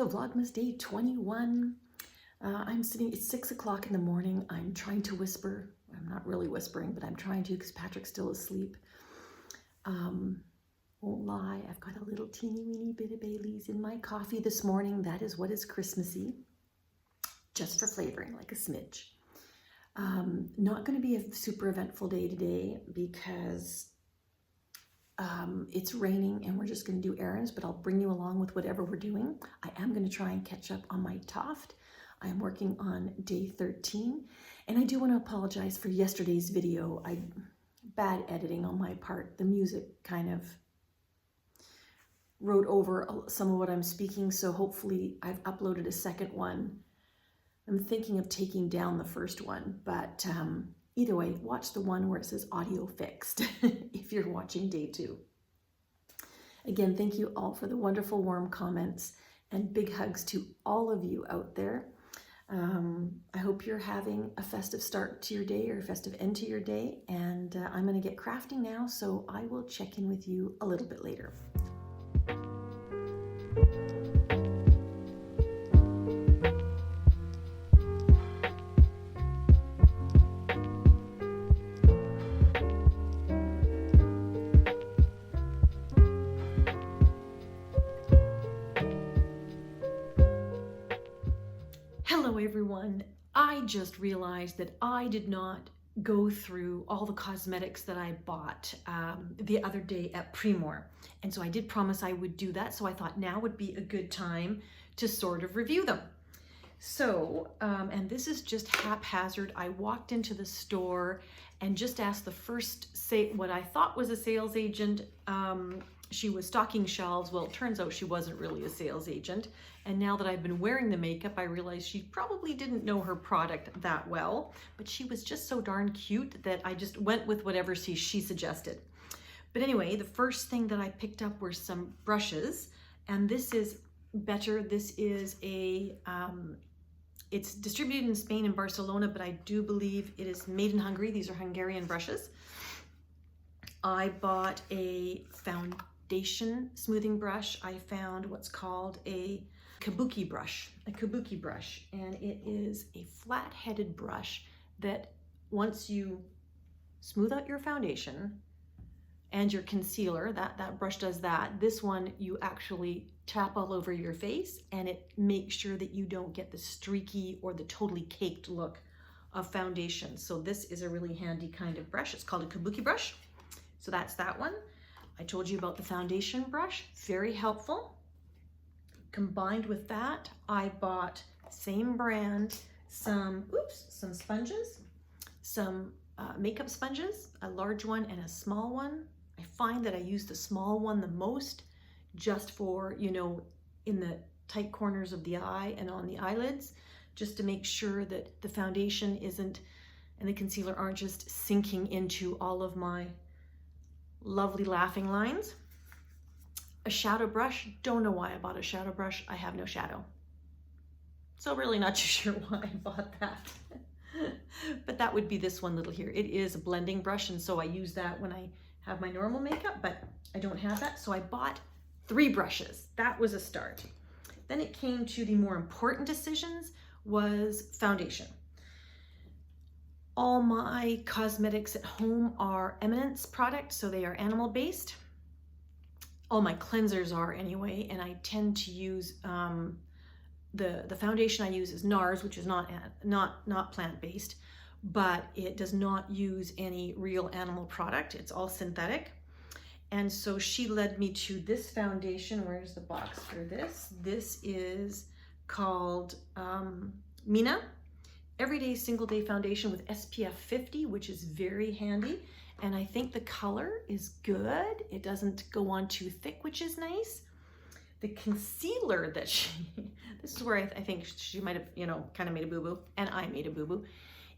Vlogmas day 21. I'm sitting, it's 6 o'clock in the morning. I'm trying to whisper. I'm not really whispering, but I'm trying to because Patrick's still asleep. Won't lie, I've got a little teeny weeny bit of Bailey's in my coffee this morning. That is what is Christmassy, just for flavoring, like a smidge. Not going to be a super eventful day today because it's raining and we're just going to do errands, but I'll bring you along with whatever we're doing. I am going to try and catch up on my Toft. I am working on day 13, and I do want to apologize for yesterday's video. Bad editing on my part. The music kind of wrote over some of what I'm speaking, so hopefully I've uploaded a second one. I'm thinking of taking down the first one, but either way, watch the one where it says audio fixed if you're watching day 2. Again, thank you all for the wonderful warm comments and big hugs to all of you out there. I hope you're having a festive start to your day or a festive end to your day, and I'm going to get crafting now, so I will check in with you a little bit later. Hello everyone. I just realized that I did not go through all the cosmetics that I bought the other day at Primor. And so I did promise I would do that. So I thought now would be a good time to sort of review them. So, and this is just haphazard. I walked into the store and just asked the first, what I thought was a sales agent. She was stocking shelves. Well, it turns out she wasn't really a sales agent. And now that I've been wearing the makeup, I realized she probably didn't know her product that well, but she was just so darn cute that I just went with whatever she suggested. But anyway, the first thing that I picked up were some brushes, and this is better. This is a, it's distributed in Spain and Barcelona, but I do believe it is made in Hungary. These are Hungarian brushes. I bought a foundation smoothing brush. I found what's called a kabuki brush, and it is a flat-headed brush that once you smooth out your foundation and your concealer, that brush does that. This one you actually tap all over your face, and it makes sure that you don't get the streaky or the totally caked look of foundation. So this is a really handy kind of brush. It's called a kabuki brush. So that's that one. I told you about the foundation brush, very helpful. Combined with that, I bought, same brand, some sponges, some makeup sponges, a large one and a small one. I find that I use the small one the most, just for, you know, in the tight corners of the eye and on the eyelids, just to make sure that the foundation isn't, and the concealer aren't just sinking into all of my lovely laughing lines. A shadow brush, don't know why I bought a shadow brush. I have no shadow. So really not too sure why I bought that. But that would be this one little here. It is a blending brush, and so I use that when I have my normal makeup, but I don't have that. So I bought 3 brushes. That was a start. Then it came to the more important decisions, was foundation. All my cosmetics at home are Eminence products, so they are animal-based. All my cleansers are anyway, and I tend to use, the foundation I use is NARS, which is not plant-based, but it does not use any real animal product. It's all synthetic. And so she led me to this foundation. Where's the box for this? This is called Mina Everyday Single Day Foundation with SPF 50, which is very handy. And I think the color is good. It doesn't go on too thick, which is nice. The concealer that this is where I think she might have, you know, kind of made a boo-boo, and I made a boo-boo,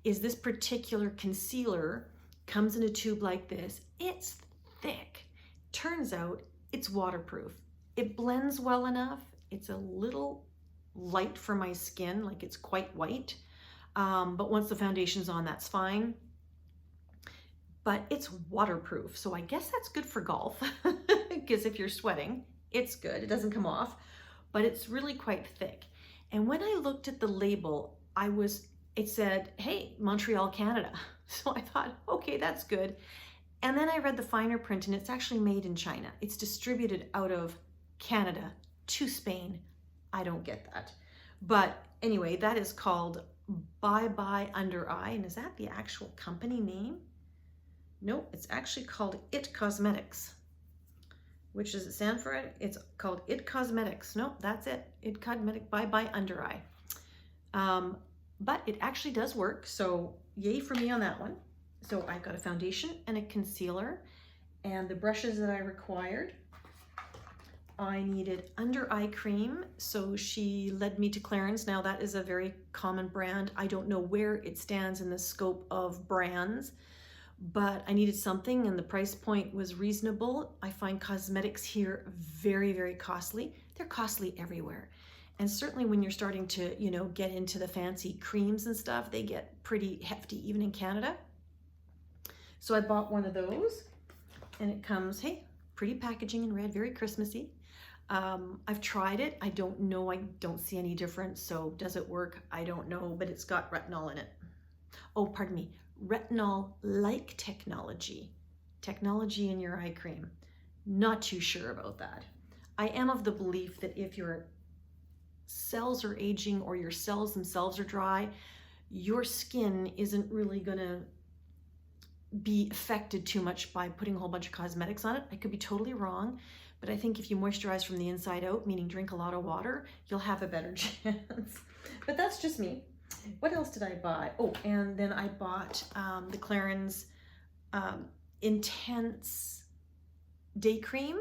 is this particular concealer comes in a tube like this. It's thick. Turns out it's waterproof. It blends well enough. It's a little light for my skin, like it's quite white. But once the foundation's on, that's fine. But it's waterproof, so I guess that's good for golf, because if you're sweating, it's good. It doesn't come off. but it's really quite thick. And when I looked at the label, it said, hey, Montreal, Canada. So I thought, okay, that's good. And then I read the finer print, and it's actually made in China. It's distributed out of Canada to Spain. I don't get that. But anyway, that is called Bye Bye Under Eye. And is that the actual company name? Nope, it's actually called It Cosmetics. Which does it stand for? It's called It Cosmetics. Nope, that's it. It Cosmetics Bye Bye Under Eye. But it actually does work, so yay for me on that one. So I've got a foundation and a concealer, and the brushes that I required. I needed under eye cream, so she led me to Clarins. Now that is a very common brand. I don't know where it stands in the scope of brands, but I needed something, and the price point was reasonable. I find cosmetics here very, very costly. They're costly everywhere. And certainly when you're starting to, you know, get into the fancy creams and stuff, they get pretty hefty, even in Canada. So I bought one of those, and it comes, hey, pretty packaging in red, very Christmassy. I've tried it. I don't know. I don't see any difference. So does it work? I don't know, but it's got retinol in it. Oh, pardon me. Retinol-like technology. Technology in your eye cream. Not too sure about that. I am of the belief that if your cells are aging or your cells themselves are dry, your skin isn't really gonna be affected too much by putting a whole bunch of cosmetics on it. I could be totally wrong, but I think if you moisturize from the inside out, meaning drink a lot of water, you'll have a better chance. But that's just me. What else did I buy? Oh, and then I bought the Clarins Intense Day Cream,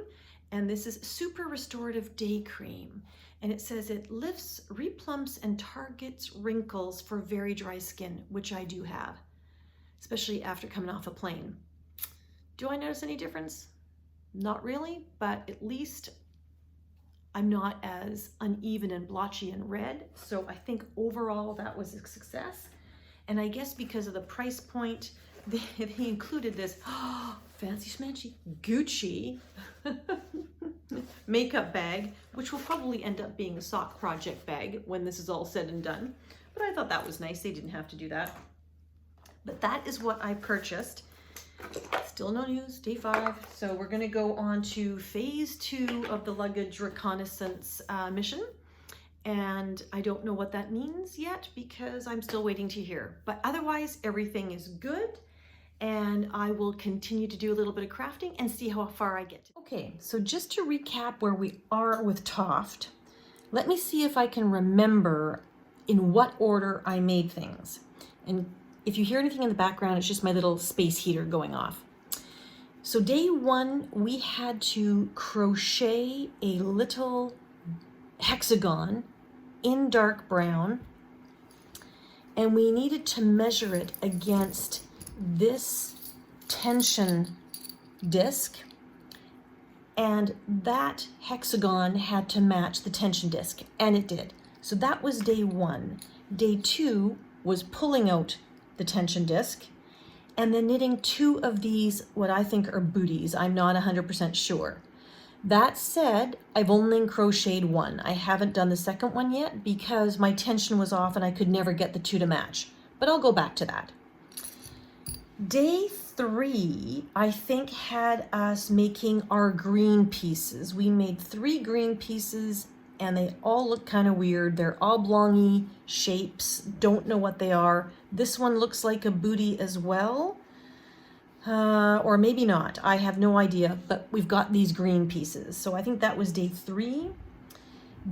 and this is Super Restorative Day Cream. And it says it lifts, replumps, and targets wrinkles for very dry skin, which I do have, especially after coming off a plane. Do I notice any difference? Not really, but at least I'm not as uneven and blotchy and red. So I think overall that was a success. And I guess because of the price point, they included this fancy smanchy Gucci makeup bag, which will probably end up being a sock project bag when this is all said and done. But I thought that was nice. They didn't have to do that. But that is what I purchased. Still no news, day 5. So we're going to go on to phase 2 of the luggage reconnaissance mission. And I don't know what that means yet because I'm still waiting to hear. But otherwise, everything is good. And I will continue to do a little bit of crafting and see how far I get. Okay, so just to recap where we are with Toft, let me see if I can remember in what order I made things. And if you hear anything in the background, it's just my little space heater going off. So day 1, we had to crochet a little hexagon in dark brown, and we needed to measure it against this tension disc, and that hexagon had to match the tension disc, and it did. So that was day 1. Day 2 was pulling out the tension disc and then knitting 2 of these, what I think are booties. I'm not 100% sure. That said, I've only crocheted 1. I haven't done the second one yet because my tension was off and I could never get the 2 to match, but I'll go back to that. Day 3, I think, had us making our green pieces. We made 3 green pieces and they all look kind of weird. They're oblongy shapes. Don't know what they are. This one looks like a booty as well. Or maybe not. I have no idea, but we've got these green pieces. So I think that was day 3.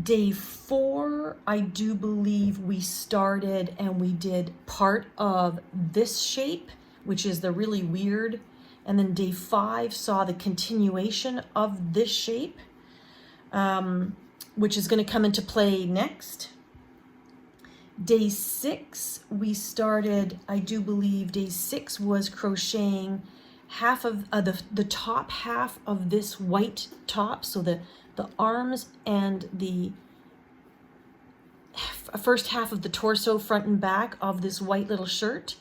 Day 4, I do believe we started and we did part of this shape, which is the really weird. And then day 5 saw the continuation of this shape, which is going to come into play next. Day 6, we started, I do believe day 6 was crocheting half of the top half of this white top. So the arms and the first half of the torso, front and back of this white little shirt.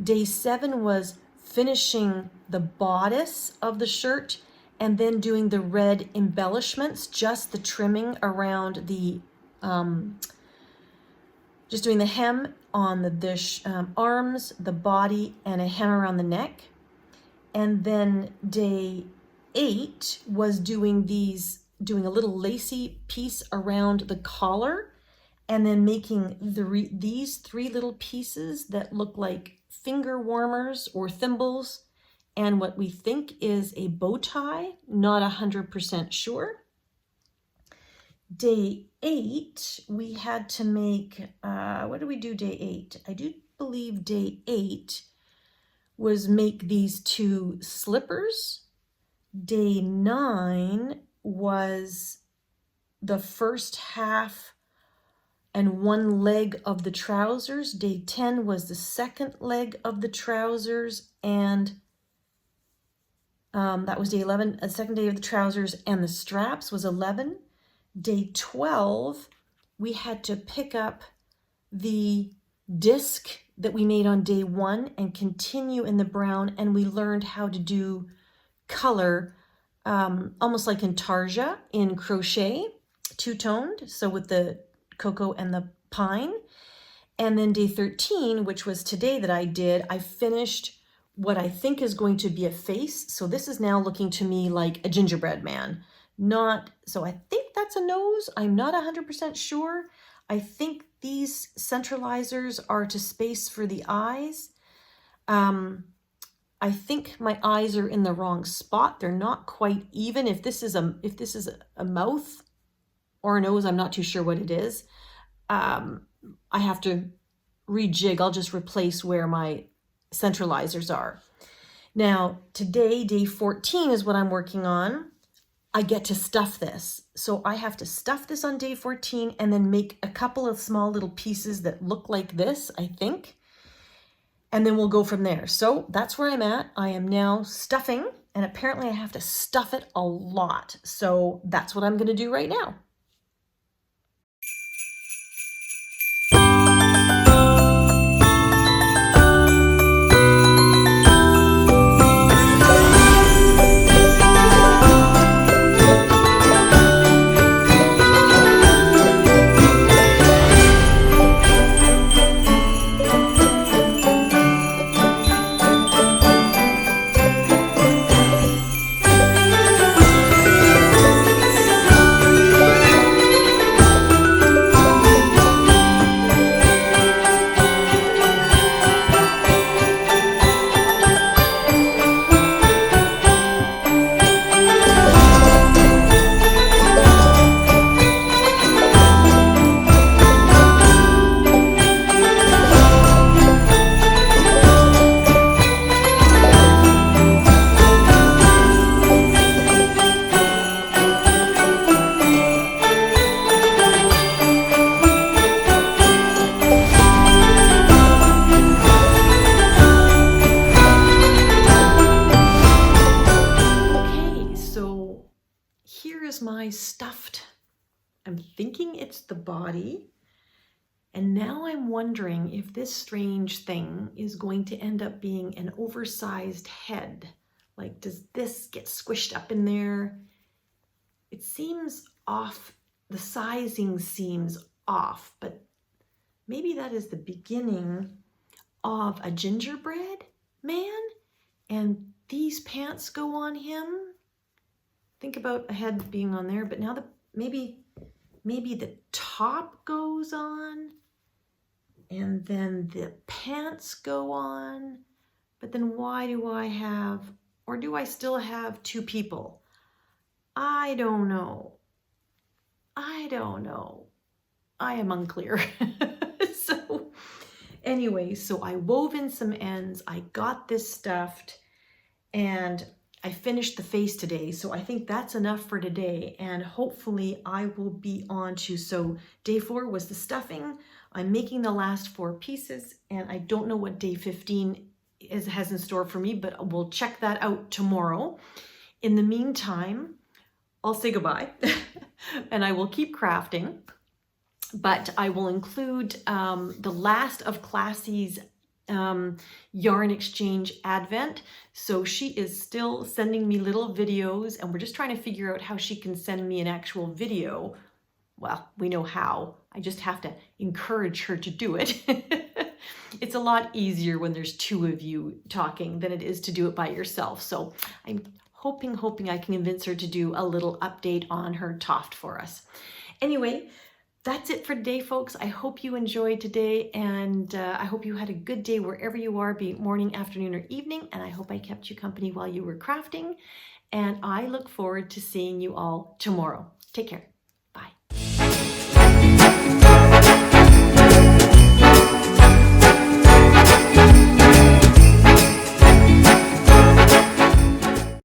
Day 7 was finishing the bodice of the shirt and then doing the red embellishments, just the trimming around the, just doing the hem on the arms, the body, and a hem around the neck. And then day 8 was doing a little lacy piece around the collar, and then making these 3 little pieces that look like finger warmers or thimbles, and what we think is a bow tie, not 100% sure. Day 8, we had to make, what did we do day 8? I do believe day 8 was make these 2 slippers. Day 9 was the first half and 1 leg of the trousers. Day 10 was the second leg of the trousers, and that was day 11. The second day of the trousers, and the straps was 11. Day 12, we had to pick up the disc that we made on day 1 and continue in the brown, and we learned how to do color almost like intarsia in crochet, 2-toned, so with the cocoa and the pine. And then day 13, which was today that I finished what I think is going to be a face. So this is now looking to me like a gingerbread man. So I think that's a nose. I'm not 100% sure. I think these centralizers are to space for the eyes. I think my eyes are in the wrong spot. They're not quite even. If this is a mouth or a nose, I'm not too sure what it is. I have to rejig. I'll just replace where my centralizers are. Now, today, day 14 is what I'm working on. I get to stuff this. So I have to stuff this on day 14 and then make a couple of small little pieces that look like this, I think. And then we'll go from there. So that's where I'm at. I am now stuffing, and apparently I have to stuff it a lot. So that's what I'm going to do right now. My stuffed. I'm thinking it's the body, and now I'm wondering if this strange thing is going to end up being an oversized head. Like, does this get squished up in there? It seems off. The sizing seems off, but maybe that is the beginning of a gingerbread man, and these pants go on him. Think about a head being on there, but now maybe the top goes on, and then the pants go on. But then why do I have, or do I still have 2 people? I don't know. I am unclear. So anyway, so I wove in some ends. I got this stuffed, and I finished the face today, so I think that's enough for today, and hopefully I will be on to, so day 4 was the stuffing. I'm making the last 4 pieces, and I don't know what day 15 has in store for me, but we'll check that out tomorrow. In the meantime, I'll say goodbye, and I will keep crafting, but I will include the last of Classy's yarn exchange advent. So she is still sending me little videos, and we're just trying to figure out how she can send me an actual video. Well, we know how. I just have to encourage her to do it. It's a lot easier when there's two of you talking than it is to do it by yourself. So I'm hoping I can convince her to do a little update on her Toft for us. Anyway, that's it for today, folks. I hope you enjoyed today, and I hope you had a good day wherever you are, be it morning, afternoon, or evening, and I hope I kept you company while you were crafting, and I look forward to seeing you all tomorrow. Take care.